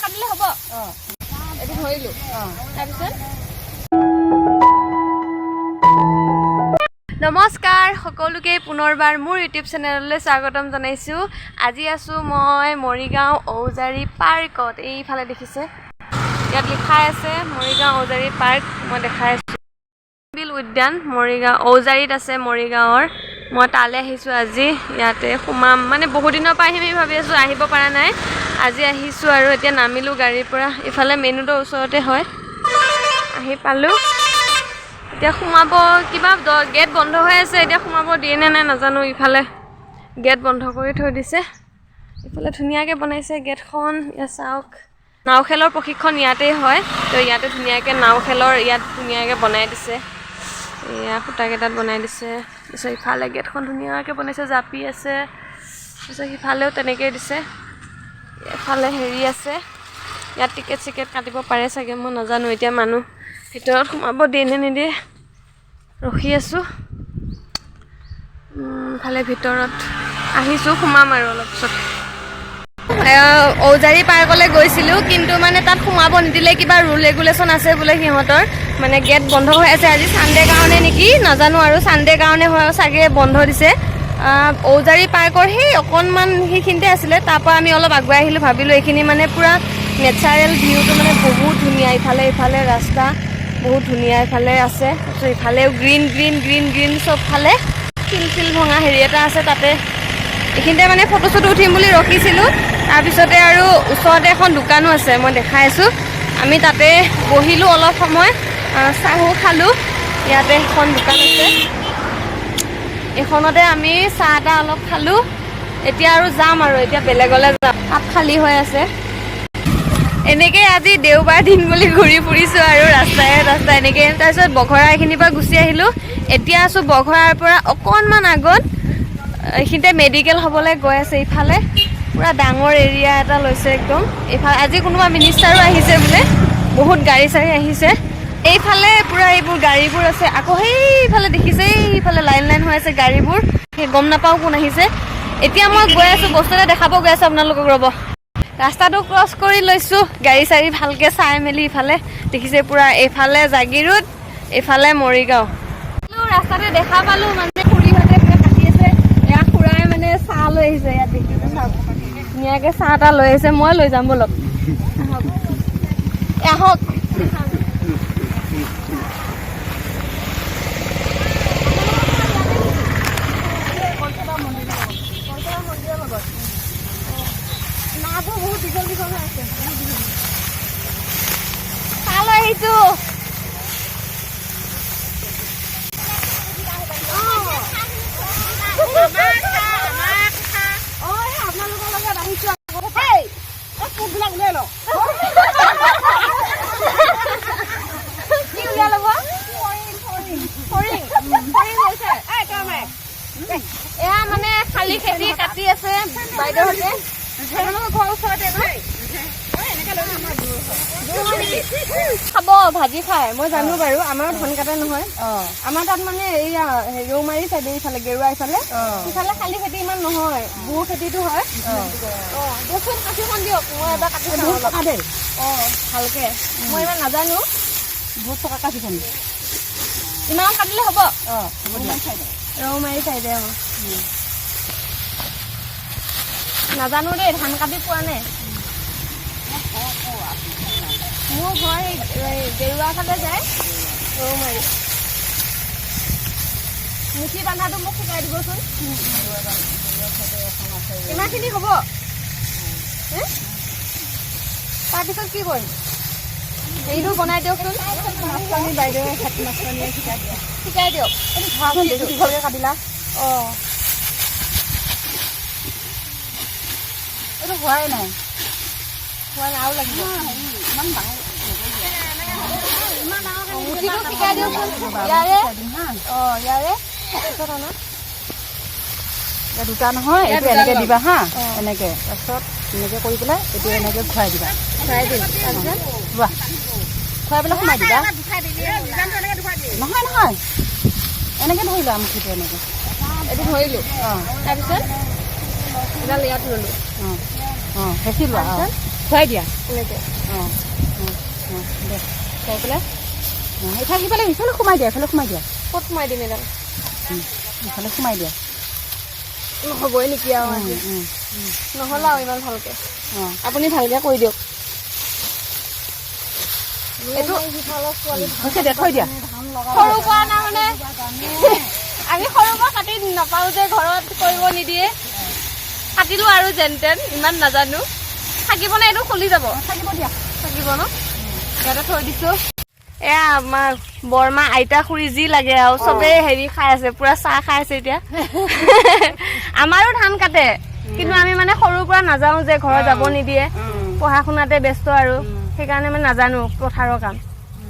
কাটিলে হ'ব এইটো ধৰিলো তাৰপিছত নমস্কাৰ সকলোকে পুনৰবাৰ মোৰ ইউটিউব চেনেললৈ স্বাগতম জনাইছোঁ। আজি আছোঁ মই মৰিগাঁও ঔজাৰী পাৰ্কত। এইফালে দেখিছে ইয়াত লিখাই আছে মৰিগাঁও ঔজাৰী পাৰ্ক। মই দেখাই আছোঁ বিল উদ্যান মৰিগাঁও ঔজাৰীত আছে মৰিগাঁৱৰ। মই তালৈ আহিছোঁ আজি। ইয়াতে সোমাম মানে বহুত দিনৰ পৰা আহিম ভাবি আছোঁ, আহিব পৰা নাই। আজি আহিছোঁ আৰু এতিয়া নামিলোঁ গাড়ীৰ পৰা। ইফালে মেইন ৰোডৰ ওচৰতে হয়, আহি পালোঁ। এতিয়া সোমাব কিবা গেট বন্ধ হৈ আছে, এতিয়া সোমাব দিয়ে নে নাই নাজানো। ইফালে গেট বন্ধ কৰি থৈ দিছে, ইফালে ধুনীয়াকৈ বনাইছে গেটখন। ইয়াত চাওক নাও খেলৰ প্ৰশিক্ষণ ইয়াতেই হয়, তো ইয়াতে ধুনীয়াকৈ নাও খেলৰ ইয়াত ধুনীয়াকৈ বনাই দিছে। এয়া খুঁটাকেইটাত বনাই দিছে। তাৰপিছত ইফালে গেটখন ধুনীয়াকৈ বনাইছে, জাপি আছে। তাৰপিছত সিফালেও তেনেকৈ দিছে। এফালে হেৰি আছে, ইয়াত টিকেট চিকেট কাটিব পাৰে চাগে, মই নাজানো। এতিয়া মানুহ ভিতৰত সোমাব দিয়ে নে নিদিয়ে ৰখি আছোঁ। ফালে ভিতৰত আহিছোঁ, সোমাম আৰু অলপ পিছত। ঔজাৰী পাৰ্কলৈ গৈছিলোঁ, কিন্তু মানে তাত সোমাব নিদিলে। কিবা ৰুল ৰেগুলেশ্যন আছে বোলে সিহঁতৰ, মানে গেট বন্ধ হৈ আছে। আজি ছানডে কাৰণে নেকি নাজানো, আৰু ছানডে কাৰণে হয় চাগে বন্ধ দিছে। ঔজাৰী পাৰ্কৰ সেই অকণমান সেইখিনিতে আছিলে, তাৰপৰা আমি অলপ আগুৱাই আহিলোঁ। ভাবিলোঁ এইখিনি মানে পূৰা নেচাৰেল ভিউটো মানে বহুত ধুনীয়া। ইফালে ৰাস্তা বহুত ধুনীয়া ইফালে আছে। তাৰপিছত ইফালেও গ্ৰীণ গ্ৰীণ গ্ৰীণ গ্ৰীণ চবফালে শিল ভঙা হেৰি এটা আছে। তাতে এইখিনিতে মানে ফটো চটো উঠিম বুলি ৰখিছিলোঁ। তাৰপিছতে আৰু ওচৰতে এখন দোকানো আছে, মই দেখাই আছোঁ। আমি তাতে বহিলোঁ অলপ সময়, চাহো খালোঁ। ইয়াতে এখন দোকান আছে, এইখনতে আমি চাহ তাহ অলপ খালোঁ। এতিয়া আৰু যাম আৰু এতিয়া বেলেগলৈ যাম, তাত খালী হৈ আছে। এনেকৈ আজি দেওবাৰ দিন বুলি ঘূৰি ফুৰিছোঁ আৰু ৰাস্তাই এনেকৈ। তাৰপিছত বঘৰা এইখিনিৰ পৰা গুচি আহিলোঁ। এতিয়া আছোঁ বঘৰাৰ পৰা অকণমান আগত, এইখিনিতে মেডিকেল হ'বলৈ গৈ আছে। ইফালে পূৰা ডাঙৰ এৰিয়া এটা লৈছে একদম। এইফালে আজি কোনোবা মিনিষ্টাৰো আহিছে বোলে, বহুত গাড়ী চাড়ী আহিছে। এইফালে পূৰা এইবোৰ গাড়ীবোৰ আছে। আকৌ সেইফালে দেখিছে, এইফালে লাইন হৈ আছে গাড়ীবোৰ, সেই গম নাপাওঁ কোন আহিছে। এতিয়া মই গৈ আছোঁ, বস্তু এটা দেখাব গৈ আছোঁ আপোনালোকক। ৰ'ব, ৰাস্তাটো ক্ৰছ কৰি লৈছোঁ, গাড়ী চাড়ী ভালকৈ চাই মেলি। ইফালে দেখিছে পূৰা এইফালে জাগিৰোড, এইফালে মৰিগাঁও। ৰাস্তাতে দেখা পালোঁ মানে খুৰীহঁতে পূৰা কাটি আছে। এয়া খুৰাই মানে চাহ লৈ আহিছে, ইয়াত দেখিছে চাওক ধুনীয়াকৈ চাহ তাহ লৈ আহিছে। মই লৈ যাম বলক, আহক। নাবোৰ বহুত দীঘল দীঘল হৈ আছে, চাহ লৈ আহিছোঁ। আপোনালোকৰ লগত আহিছোঁ। ফুলবিলাক উলিয়াই লওঁ, কি উলিয়াই ল'ব? এয়া মানে শালি খেতি কাটি আছে বাইদেউহঁতে। ঘৰৰ ওচৰতে খাব, ভাজি খাই মই জানো বাৰু। আমাৰ ধান কাটা নহয়, আমাৰ তাত মানে এইয়া ৰৌমাৰী চাইডে ইফালে গেৰুৱা ইফালে সিফালে শালি খেতি ইমান নহয়, বুৰ খেতিটো হয়। দিয়কচোন কাঠিখন দিয়ক, মই এবাৰ কাটি চাওঁ অলপ দেই। ভালকে মই ইমান নাজানো। বহুত টকা কাঠিখন ইমান কাটিলে হ'ব? ৰৌমাৰী চাইডে নাজানো দেই, ধান কাটি পোৱা নাই। মোৰ ঘৰ গেৰুৱা ফালে যায়, ৰৌমাৰী। মুঠি বান্ধাটো মোক শিকাই দিবচোন। ইমানখিনি হ'ব? তাৰপিছত কি কৰিম? হেৰিটো বনাই দিয়কচোন। মাছটনি বাইদেৱে মাছটনিয়ে শিকাই দিয়ক। দীঘলকৈ কাটিলা। এইটো হোৱাই নাই, আৰু লাগিব। ইমান ডাঙৰ মুঠিটো শিকাই দিয়কচোন ইয়াৰে। ইয়াৰে দুটা নহয়, এইটো এনেকৈ দিবা হা, এনেকৈ। তাৰপিছত এনেকৈ কৰি পেলাই এইটো এনেকৈ ঘূৰাই দিবা। ঘূৰাই দিম, তাৰপিছত লোৱা খুৱাই পেলাই সোমাই দিবা। নহয়, এনেকৈ ধৰি লোৱা মুঠিটো, এনেকৈ এইটো ধৰিলোঁ। তাৰপিছত এডাল ইয়াত ল'লোঁ। হেঁচি লোৱা। খুৱাই দিয়া এনেকৈ অঁ অঁ অঁ দে খুৱাই পেলাই অঁ সিফালে সোমাই দিয়া ক'ত সোমাই দিম এডাল ইফালে সোমাই দিয়া নহ'বই নেকি আৰু আজি নহ'লে আৰু ইমান ভালকৈ অঁ আপুনি ভালকৈ কৰি দিয়ক এইটো হৈছে দে থৈ দিয়া সৰু পৰা না মানে আমি সৰুৰ পৰা কাটি নাপাওঁ যে ঘৰত কৰিব নিদিয়ে কাটিলোঁ আৰু যেন তেন ইমান নাজানো থাকিব নে এইটো খুলি যাব থাকিব দিয়া থাকিব ন ইয়াতে থৈ দিছোঁ এয়া আমাৰ বৰমা আইতা খুৰী যি লাগে আৰু চবেই হেৰি খাই আছে পুৰা চাহ খাই আছে এতিয়া আমাৰো ধান কাটে কিন্তু আমি মানে সৰুৰ পৰা নাযাওঁ যে ঘৰত যাব নিদিয়ে পঢ়া শুনাতে ব্যস্ত আৰু সেইকাৰণে মানে নাজানো পথাৰৰ কাম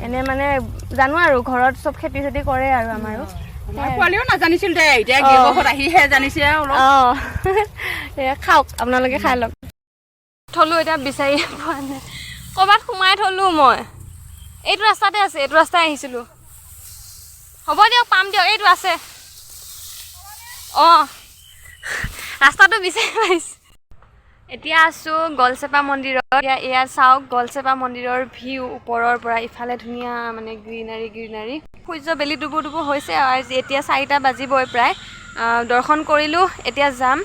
এনে মানে জানো আৰু ঘৰত চব খেতি চেতি কৰে আৰু আমাৰো পোৱালিও নাজানিছিল দে এতিয়া গৃহত আহিহে জানিছে অঁ খাওক আপোনালোকে খাই লওক থলোঁ এতিয়া বিচাৰি পোৱা নাই ক'ৰবাত সোমাই থলোঁ মই এইটো ৰাস্তাতে আছে এইটো ৰাস্তাই আহিছিলোঁ হ'ব দিয়ক পাম দিয়ক এইটো আছে অঁ ৰাস্তাটো বিচাৰি পাইছোঁ এতিয়া আছোঁ গলচেপা মন্দিৰত এয়া চাওক গলচেপা মন্দিৰৰ ভিউ ওপৰৰ পৰা ইফালে ধুনীয়া মানে গ্ৰীনাৰী সূৰ্য বেলি ডুবুৰ হৈছে আৰু এতিয়া 4টা বাজিবই প্ৰায় দৰ্শন কৰিলোঁ এতিয়া যাম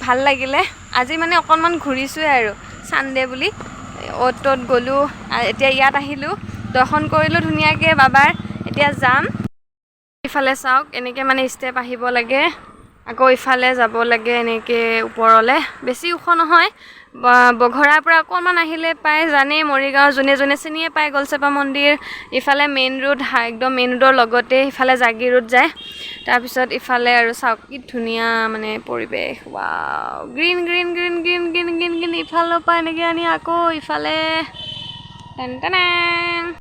ভাল লাগিলে আজি মানে অকণমান ঘূৰিছোঁৱে আৰু ছানডে বুলি অ'ত ত'ত গ'লোঁ এতিয়া ইয়াত আহিলোঁ দৰ্শন কৰিলোঁ ধুনীয়াকৈ বাবাৰ এতিয়া যাম ইফালে চাওক এনেকৈ মানে ষ্টেপ আহিব লাগে আকৌ ইফালে যাব লাগে এনেকৈ ওপৰলৈ বেছি ওখ নহয় বঘৰাৰ পৰা অকণমান আহিলে পায় জানেই মৰিগাঁও যোনে যোনে চিনিয়ে পায় গলচেপা মন্দিৰ ইফালে মেইন ৰোড একদম মেইন ৰোডৰ লগতে ইফালে জাগি ৰোড যায় তাৰপিছত ইফালে আৰু চাওক কি ধুনীয়া মানে পৰিৱেশ ৱাও গ্ৰীণ ইফালৰ পৰা এনেকৈ আনি আকৌ ইফালে